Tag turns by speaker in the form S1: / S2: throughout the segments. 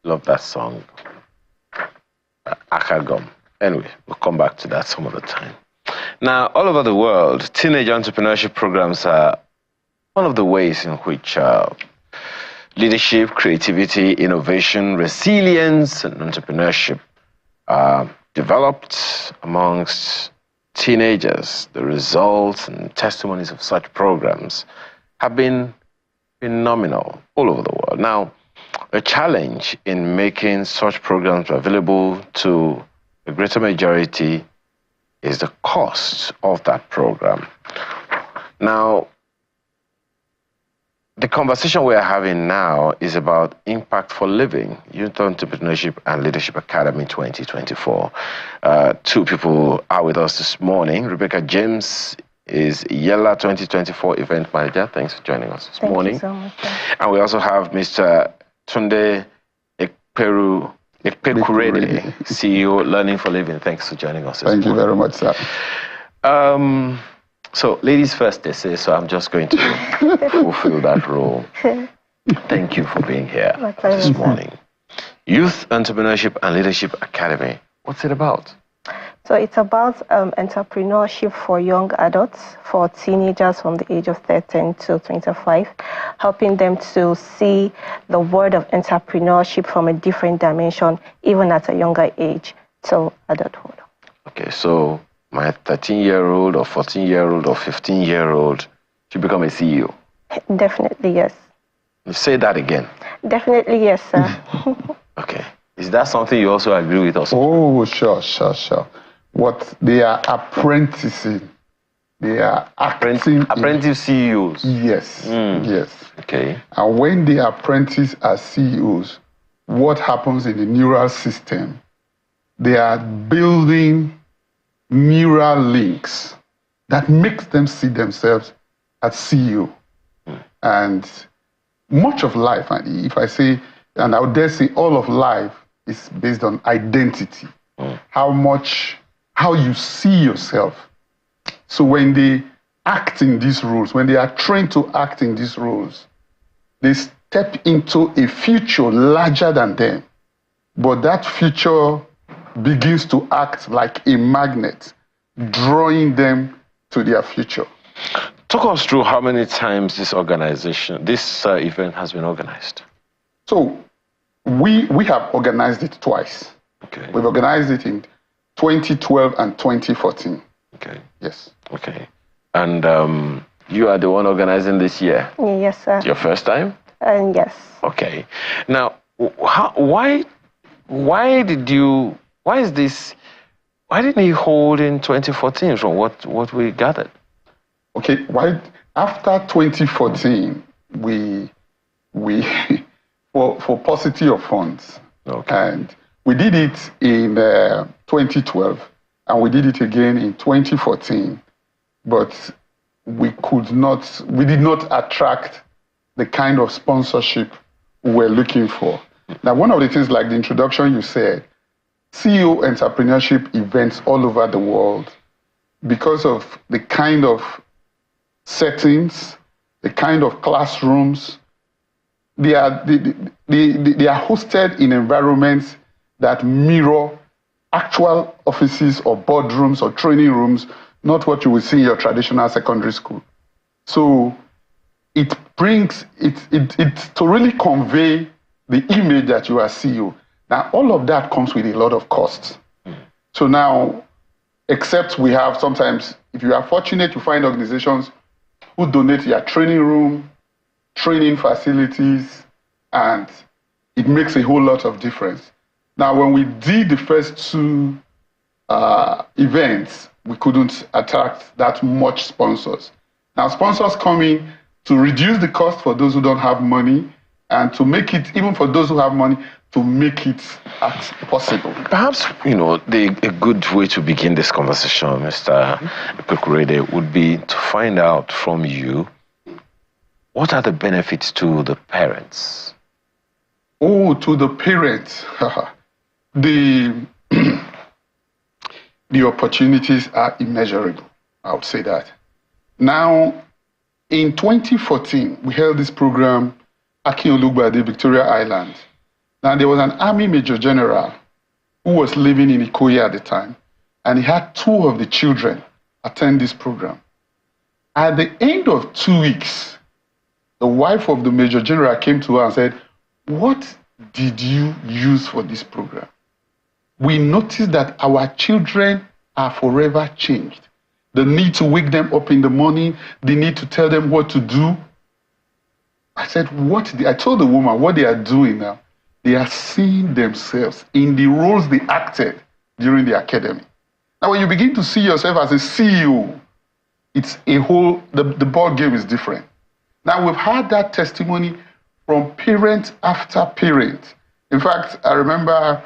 S1: Love that song. Akagom. Anyway, we'll come back to that some other time. Now, all over the world, teenage entrepreneurship programs are one of the ways in which leadership, creativity, innovation, resilience, and entrepreneurship are developed amongst teenagers. The results and testimonies of such programs have been phenomenal all over the world. Now, the challenge in making such programs available to the greater majority is the cost of that program. Now, the conversation we are having now is about Impact for Living, Youth Entrepreneurship and Leadership Academy 2024. Two people are with us this morning. Rebecca James is YELA 2024 event manager. Thanks for joining us this morning.
S2: Thank you so much.
S1: And we also have Mr. Tunde Ekpekurede, CEO, Learning for Living. Thanks for joining us this morning.
S3: Thank you very much, sir.
S1: So, ladies first, they say, so I'm just going to fulfill that role. Thank you for being here this morning. Youth Entrepreneurship and Leadership Academy. What's it about?
S2: So it's about entrepreneurship for young adults, for teenagers from the age of 13 to 25, helping them to see the world of entrepreneurship from a different dimension, even at a younger age, till adulthood.
S1: Okay, so my 13-year-old or 14-year-old or 15-year-old should become a CEO?
S2: Definitely, yes.
S1: You say that again.
S2: Definitely, yes, sir.
S1: Okay. Is that something you also agree with us?
S3: Oh, sure. What they are apprenticing, they are acting
S1: apprentice CEOs.
S3: Yes, yes.
S1: Okay.
S3: And when they apprentice as CEOs, what happens in the neural system? They are building neural links that makes them see themselves as CEO. And much of life, and if I say, and I would dare say all of life is based on identity. How you see yourself. So when they act in these roles, when they are trained to act in these roles, they step into a future larger than them. But that future begins to act like a magnet, drawing them to their future.
S1: Talk us through how many times this event has been organized.
S3: So we have organized it twice.
S1: Okay.
S3: We've organized it in 2012 and 2014.
S1: Okay.
S3: Yes.
S1: Okay. And you are the one organizing this year?
S2: Yes, sir.
S1: Your first time?
S2: Yes.
S1: Okay. Now, why didn't you hold in 2014 from what we gathered?
S3: Okay. After 2014, we for paucity of funds.
S1: Okay.
S3: And we did it in 2012, and we did it again in 2014, but we did not attract the kind of sponsorship we were looking for. Now, one of the things, like the introduction you said, CEO entrepreneurship events all over the world, because of the kind of settings, the kind of classrooms, they are hosted in environments that mirror actual offices or boardrooms or training rooms, not what you will see in your traditional secondary school. So it brings it to really convey the image that you are CEO. Now, all of that comes with a lot of costs. So now, except we have sometimes, if you are fortunate to find organizations who donate their training room, training facilities, and it makes a whole lot of difference. Now, when we did the first two events, we couldn't attract that much sponsors. Now, sponsors come in to reduce the cost for those who don't have money and to make it, even for those who have money, to make it possible.
S1: Perhaps, a good way to begin this conversation, Mr. Ekpekurede, would be to find out from you, what are the benefits to the parents?
S3: Oh, to the parents. The opportunities are immeasurable, I would say that. Now, in 2014, we held this program, Akin Olugbade, Victoria Island. Now, there was an army major general who was living in Ikoyi at the time, and he had 2 of the children attend this program. At the end of 2 weeks, the wife of the major general came to her and said, "What did you use for this program? We noticed that our children are forever changed. The need to wake them up in the morning, the need to tell them what to do." I said, I told the woman what they are doing now. They are seeing themselves in the roles they acted during the academy. Now, when you begin to see yourself as a CEO, it's a whole, the ball game is different. Now, we've had that testimony from parent after parent. In fact, I remember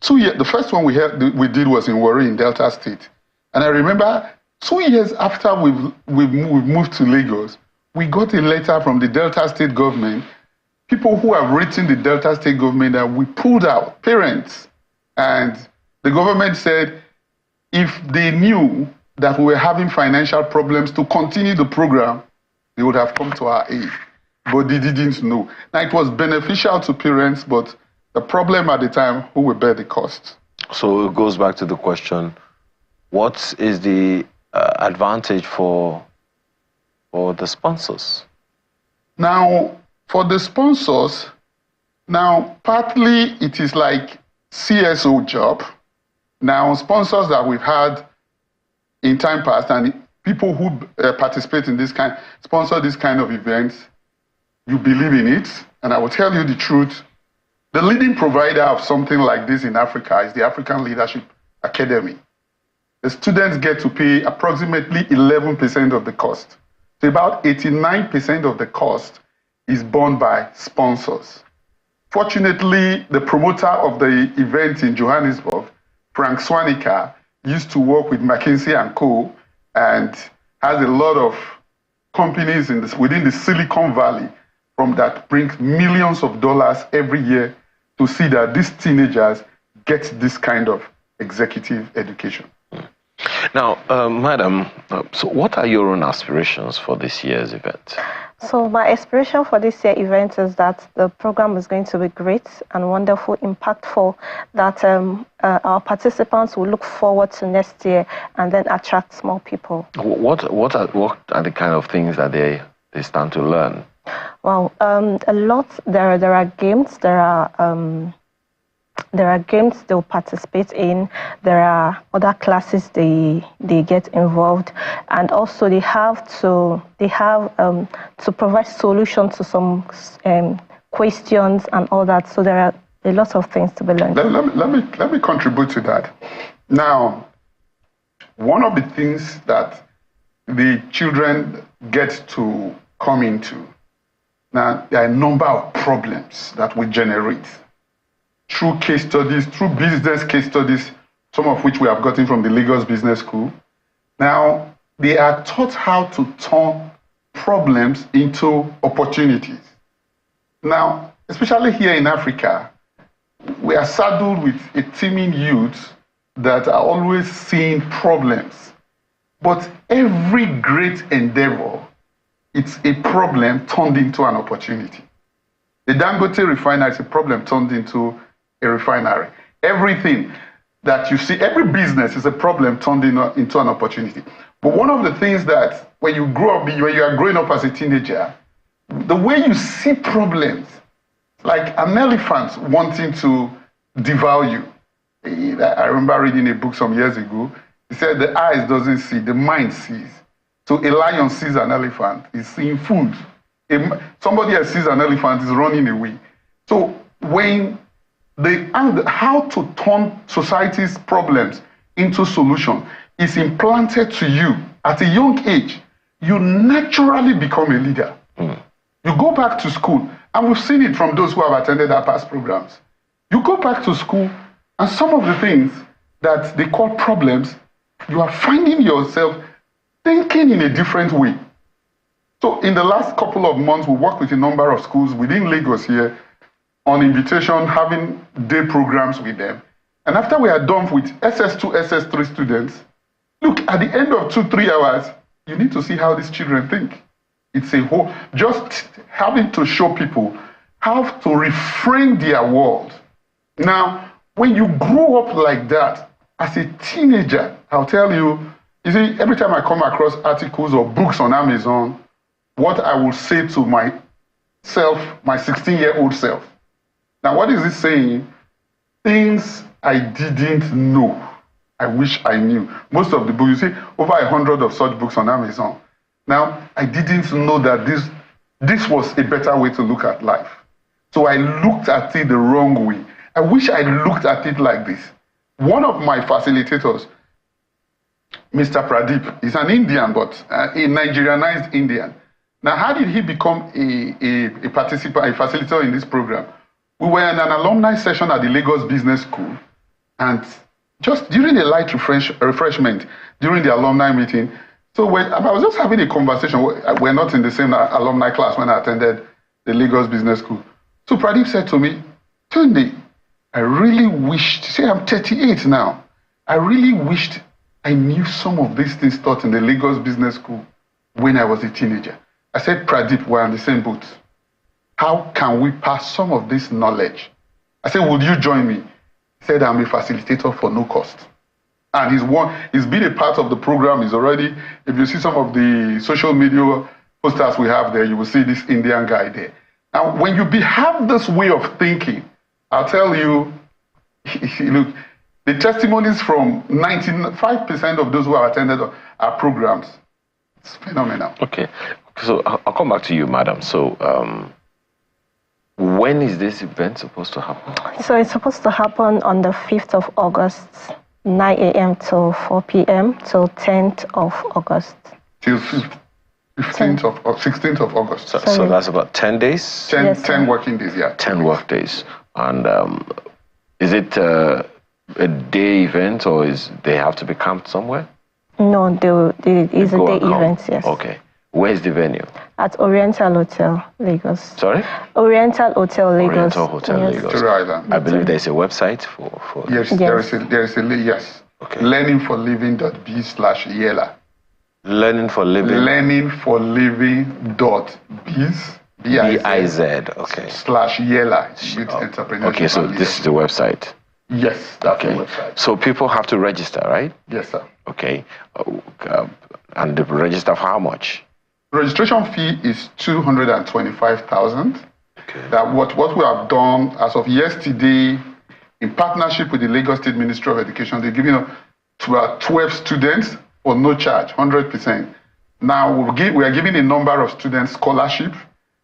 S3: 2 years, the first one we did was in Warri in Delta State. And I remember 2 years after we've moved to Lagos, we got a letter from the Delta State government, people who have written the Delta State government, that we pulled out, parents. And the government said if they knew that we were having financial problems to continue the program, they would have come to our aid. But they didn't know. Now, it was beneficial to parents, but the problem at the time, who will bear the cost?
S1: So it goes back to the question, what is the advantage for the sponsors?
S3: Now, for the sponsors, now, partly it is like CSO job. Now, sponsors that we've had in time past and people who participate in this sponsor this kind of events, you believe in it. And I will tell you the truth. The leading provider of something like this in Africa is the African Leadership Academy. The students get to pay approximately 11% of the cost. So about 89% of the cost is borne by sponsors. Fortunately, the promoter of the event in Johannesburg, Frank Swanica, used to work with McKinsey & Co. and has a lot of companies within the Silicon Valley that brings millions of dollars every year to see that these teenagers get this kind of executive education.
S1: Now, Madam, so what are your own aspirations for this year's event?
S2: So my aspiration for this year's event is that the program is going to be great and wonderful, impactful, that our participants will look forward to next year and then attract more people.
S1: What are the kind of things that they stand to learn?
S2: Well, a lot. There are games. There are games they'll participate in. There are other classes they get involved, and also they have to provide solutions to some questions and all that. So there are a lot of things to be learned.
S3: Let me contribute to that. Now, one of the things that the children get to come into, now there are a number of problems that we generate through case studies, through business case studies, some of which we have gotten from the Lagos Business School. Now, they are taught how to turn problems into opportunities. Now, especially here in Africa, we are saddled with a teeming youth that are always seeing problems. But every great endeavor, it's a problem turned into an opportunity. The Dangote refinery is a problem turned into a refinery. Everything that you see, every business is a problem turned into an opportunity. But one of the things that when you grow up, when you are growing up as a teenager, the way you see problems, like an elephant wanting to devour you. I remember reading a book some years ago. It said the eyes doesn't see, the mind sees. So a lion sees an elephant, is seeing food. Somebody else sees an elephant, is running away. So when how to turn society's problems into solution is implanted to you at a young age, you naturally become a leader. You go back to school, and we've seen it from those who have attended our past programs. You go back to school, and some of the things that they call problems, you are finding yourself thinking in a different way. So in the last couple of months, we worked with a number of schools within Lagos here on invitation, having day programs with them. And after we are done with SS2, SS3 students, look, at the end of 2-3 hours, you need to see how these children think. It's a whole, just having to show people have to reframe their world. Now, when you grow up like that, as a teenager, I'll tell you, you see, every time I come across articles or books on Amazon, what I will say to myself, my 16-year-old self. Now, what is it saying? Things I didn't know, I wish I knew. Most of the books, you see, over 100 of such books on Amazon. Now, I didn't know that this was a better way to look at life. So I looked at it the wrong way. I wish I looked at it like this. One of my facilitators, Mr. Pradeep, is an Indian, but a Nigerianized Indian. Now, how did he become a participant, a facilitator in this program? We were in an alumni session at the Lagos Business School, and just during a light refreshment, during the alumni meeting, so I was just having a conversation. We're not in the same alumni class when I attended the Lagos Business School. So Pradeep said to me, Tunde, I really wished, see, I'm 38 now. I really wished I knew some of these things taught in the Lagos Business School when I was a teenager. I said, Pradeep, we're in the same boat. How can we pass some of this knowledge? I said, would you join me? He said, I'm a facilitator for no cost. And he's been a part of the program. He's already, if you see some of the social media posters we have there, you will see this Indian guy there. Now, when you have this way of thinking, I'll tell you, look, the testimonies from 95% of those who have attended our programs, it's phenomenal.
S1: Okay, so I'll come back to you, madam. So, when is this event supposed to happen? So
S2: it's supposed to happen on the 5th of August, 9 a.m. till 4 p.m. till 10th of August.
S3: Till 15th or 16th of August.
S1: So that's about 10 days?
S3: 10 working days, yeah.
S1: 10 work days. And is it a day event, or they have to be camped somewhere?
S2: No, it is a day event, yes.
S1: Okay. Where's the venue?
S2: At Oriental Hotel, Lagos.
S1: Sorry?
S2: Oriental Hotel, Lagos.
S1: Oriental Hotel,
S2: yes.
S1: Lagos.
S3: Victoria Island.
S1: I believe there's a website for
S3: yes, yes. There is a yes.
S1: Okay.
S3: learningforliving.biz/YELA.
S1: Learning for Living.
S3: Learningforliving.biz.
S1: BIZ. Okay.
S3: /YELA. Youth Entrepreneurship.
S1: Okay, so this is the website.
S3: Yes, that's the website.
S1: So people have to register, right?
S3: Yes, sir.
S1: Okay. And they register for how much?
S3: Registration fee is 225,000.
S1: Okay.
S3: That what we have done as of yesterday, in partnership with the Lagos State Ministry of Education, they're giving to 12 students for no charge, 100%. Now we are giving a number of students scholarship,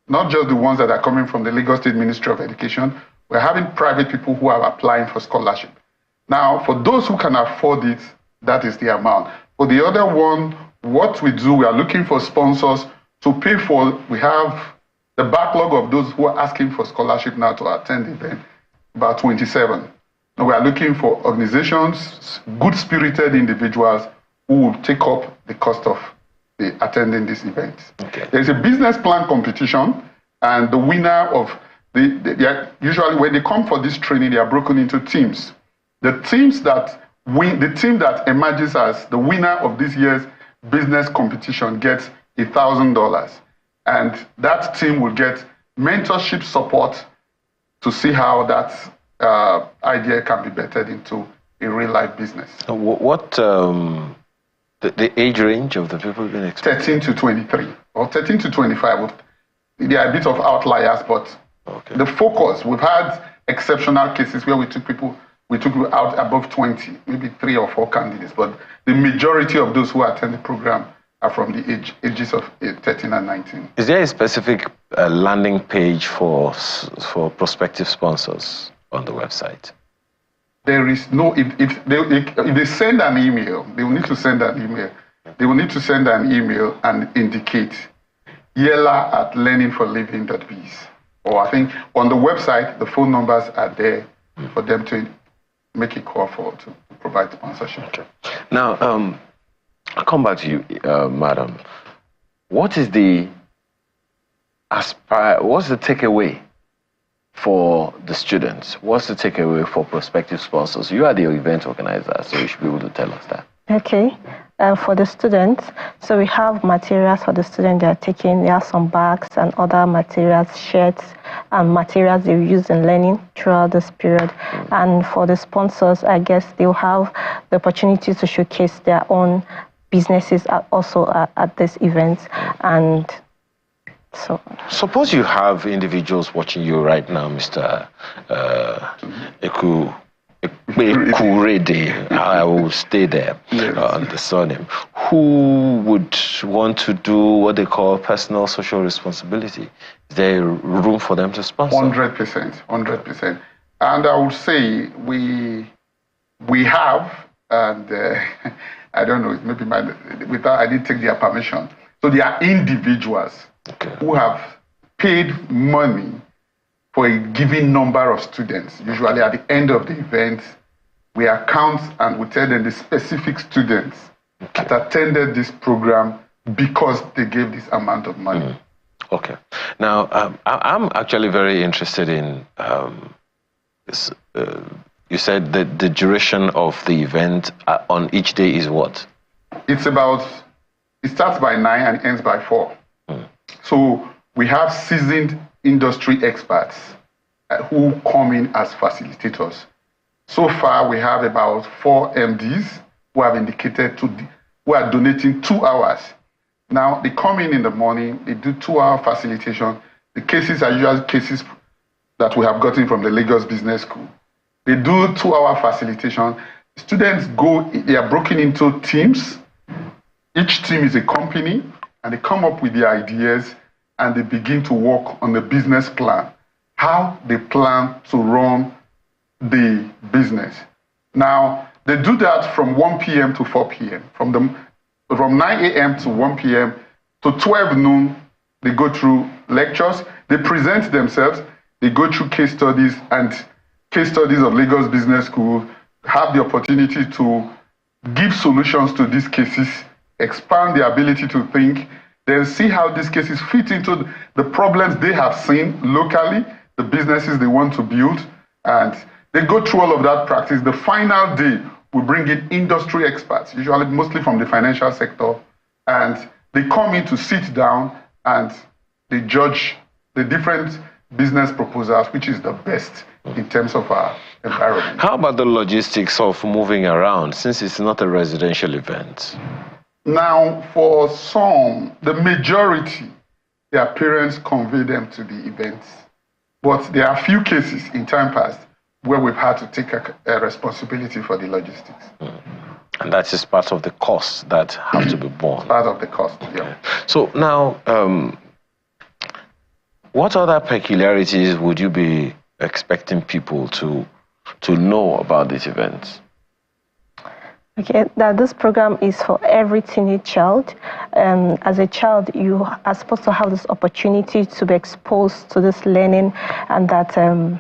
S3: not just the ones that are coming from the Lagos State Ministry of Education. We're having private people who are applying for scholarship. Now, for those who can afford it, that is the amount. For the other one, what we do, we are looking for sponsors to pay for. We have the backlog of those who are asking for scholarship now to attend the event, about 27. Now we are looking for organizations, good-spirited individuals who will take up the cost of attending this event.
S1: Okay.
S3: There's a business plan competition, and the winner of usually when they come for this training, they are broken into teams. The team that emerges as the winner of this year's business competition gets $1,000, and that team will get mentorship support to see how that idea can be bettered into a real life business.
S1: What the age range of the people being expected?
S3: 13 to 23 or 13 to 25. They are a bit of outliers, but the focus, we've had exceptional cases where we took people out above 20, maybe 3 or 4 candidates, but the majority of those who attend the program are from the ages of 13 and 19. Is
S1: there a specific landing page for prospective sponsors on the website?
S3: There is no, if they send an email, they will need to send an email. They will need to send an email and indicate YELA@learningforliving.biz. Or I think on the website, the phone numbers are there for them to make a call to provide sponsorship.
S1: Okay. Now, I'll come back to you, madam. What is what's the takeaway for the students? What's the takeaway for prospective sponsors? You are the event organizer, so you should be able to tell us that.
S2: Okay. For the students, so we have materials for the students they are taking. They have some bags and other materials, shirts, and materials they use in learning throughout this period. And for the sponsors, I guess they'll have the opportunity to showcase their own businesses also at this event. And so,
S1: suppose you have individuals watching you right now, Mr. Ekurede, I will stay there on the surname, who would want to do what they call personal social responsibility. Is there room for them to sponsor?
S3: 100%, 100%. And I would say we have, and I don't know, maybe without I didn't take their permission. So they are individuals who have paid money for a given number of students. Usually at the end of the event, we account and we tell them the specific students that attended this program because they gave this amount of money.
S1: Okay. Now, I'm actually very interested in, you said that the duration of the event on each day is what?
S3: It starts by 9 and ends by 4. So we have seasoned industry experts who come in as facilitators. So far, we have about 4 MDs who have indicated who are donating 2 hours. Now, they come in the morning, they do 2-hour facilitation. The cases are usually cases that we have gotten from the Lagos Business School. They do 2-hour facilitation. Students they are broken into teams. Each team is a company, and they come up with their ideas, and they begin to work on the business plan, how they plan to run the business. Now, they do that from 1 p.m. to 4 p.m. From 9 a.m. to 1 p.m. to 12 noon, they go through lectures, they present themselves, they go through case studies of Lagos Business School, have the opportunity to give solutions to these cases, expand their ability to think, then see how these cases fit into the problems they have seen locally, the businesses they want to build, and they go through all of that practice. The final day, we bring in industry experts, usually mostly from the financial sector, and they come in to sit down and they judge the different business proposals, which is the best in terms of our environment.
S1: How about the logistics of moving around, since it's not a residential event?
S3: Now, for some, the majority, their parents convey them to the events. But there are a few cases in time past where we've had to take a responsibility for the logistics.
S1: And that is part of the costs that have to be borne.
S3: Part of the cost, yeah.
S1: So now, what other peculiarities would you be expecting people to know about this event?
S2: Okay, that this program is for every teenage child. As a child, you are supposed to have this opportunity to be exposed to this learning, and that a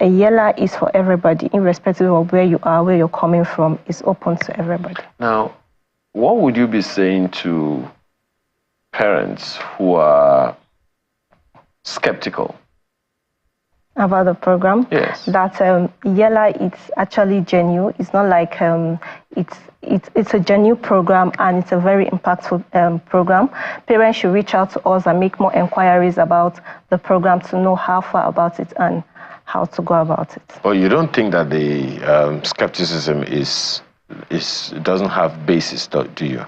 S2: YELA is for everybody, irrespective of where you are, where you're coming from. It's open to everybody.
S1: Now, what would you be saying to parents who are skeptical
S2: about the program?
S1: Yes.
S2: That YELA, it's actually genuine. It's not like it's a genuine program, and it's a very impactful program. Parents should reach out to us and make more inquiries about the program to know how far about it and how to go about it.
S1: Well, you don't think that the skepticism doesn't have basis, do you?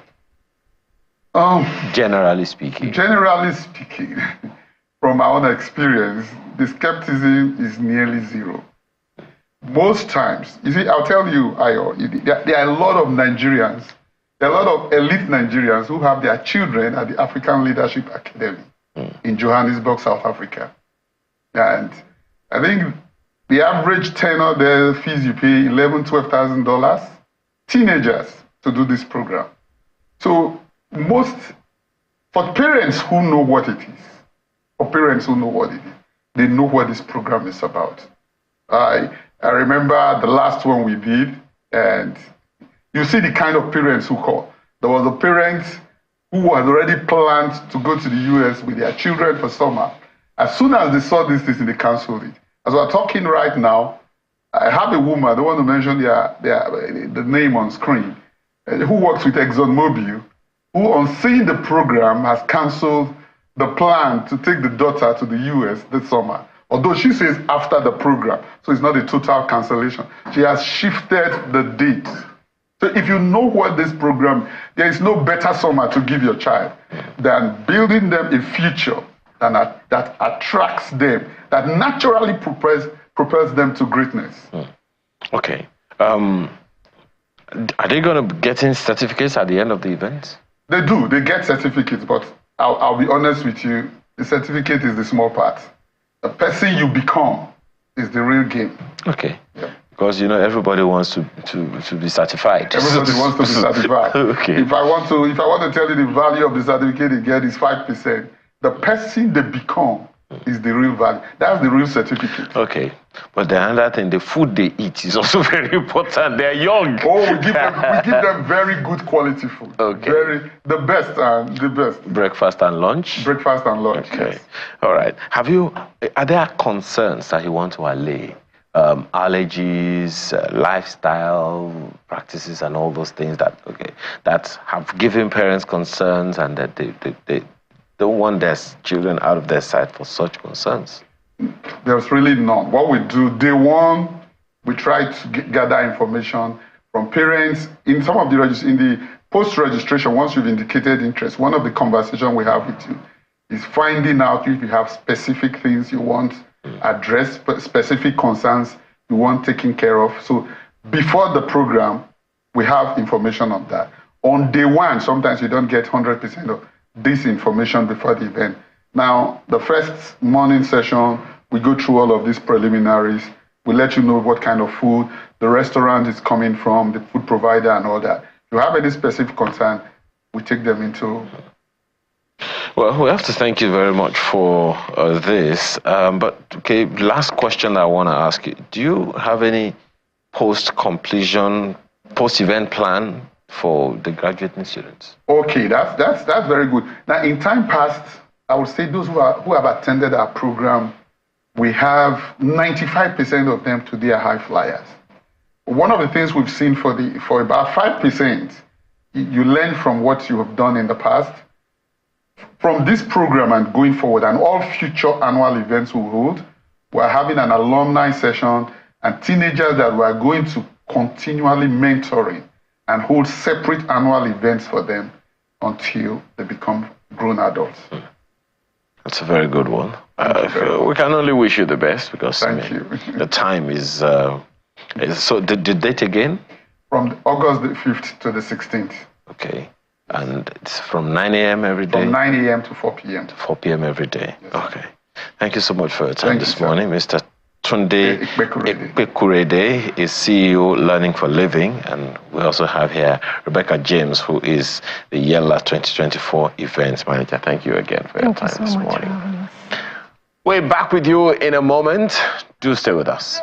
S1: Generally speaking.
S3: Generally speaking, from our own experience, the skepticism is nearly zero. Most times, you see, I'll tell you, Ayo, there are a lot of Nigerians, there are a lot of elite Nigerians who have their children at the African Leadership Academy in Johannesburg, South Africa. And I think the average tenor there, fees you pay, $11,000, $12,000, teenagers to do this program. So for parents who know what it is, they know what this program is about. I remember the last one we did, and you see the kind of parents who call. There was a parent who had already planned to go to the US with their children for summer. As soon as they saw this, they canceled it. As we're talking right now, I have a woman, I don't want to mention the name on screen. who works with ExxonMobil, who on seeing the program has cancelled the plan to take the daughter to the US this summer. Although she says after the program, so it's not a total cancellation. She has shifted the date. So if you know what this program, there is no better summer to give your child than building them a future that attracts them, that naturally propels them to greatness.
S1: Okay. Are they going to be getting certificates at the end of the event?
S3: They do. They get certificates, but I'll be honest with you, the certificate is the small part. The person you become is the real game.
S1: Okay.
S3: Yeah.
S1: Because, everybody wants to be certified.
S3: Everybody wants to be certified.
S1: Okay.
S3: If I want to tell you the value of the certificate they get is 5%, the person they become is the real value. That's the real certificate.
S1: Okay. But the other thing, the food they eat is also very important. They're young.
S3: Oh, we give them very good quality food.
S1: Okay.
S3: The best.
S1: Breakfast and lunch?
S3: Breakfast and lunch.
S1: Okay.
S3: Yes.
S1: All right. Are there concerns that you want to allay? Allergies, lifestyle practices, and all those things that have given parents concerns, and that they don't want their children out of their sight for such concerns?
S3: There's really none. What we do, day one, we try to gather information from parents. In some of in the post-registration, once you've indicated interest, one of the conversations we have with you is finding out if you have specific things you want addressed, specific concerns you want taken care of. So before the program, we have information on that. On day one, sometimes you don't get 100% of this information before the event. Now, the first morning session, we go through all of these preliminaries. We let you know what kind of food the restaurant is coming from, the food provider, and all that. If you have any specific concern, we take them into.
S1: Well, we have to thank you very much for this. But, okay, last question I want to ask you. Do you have any post-completion, post-event plan for the graduating students?
S3: Okay, that's very good. Now, in time past, I would say those who have attended our program, we have 95% of them today are high flyers. One of the things we've seen for about 5%, you learn from what you have done in the past. From this program and going forward, and all future annual events we hold, we're having an alumni session and teenagers that we're going to continually mentoring and hold separate annual events for them until they become grown adults.
S1: That's a very good one. We can only wish you the best, because
S3: Thank you.
S1: The time is so the date again?
S3: From August the 5th to the 16th.
S1: Okay. And it's from 9 a.m. every day?
S3: From 9 a.m. to 4 p.m.
S1: To 4 p.m. every day. Yes. Okay. Thank you so much for your time
S3: Thank
S1: this
S3: you,
S1: morning. Mr. Tunde
S3: Ikpekurede
S1: is CEO Learning for Living, and we also have here Rebecca James, who is the YELA 2024 Events Manager. Thank you again for your time this morning. We're back with you in a moment. Do stay with us.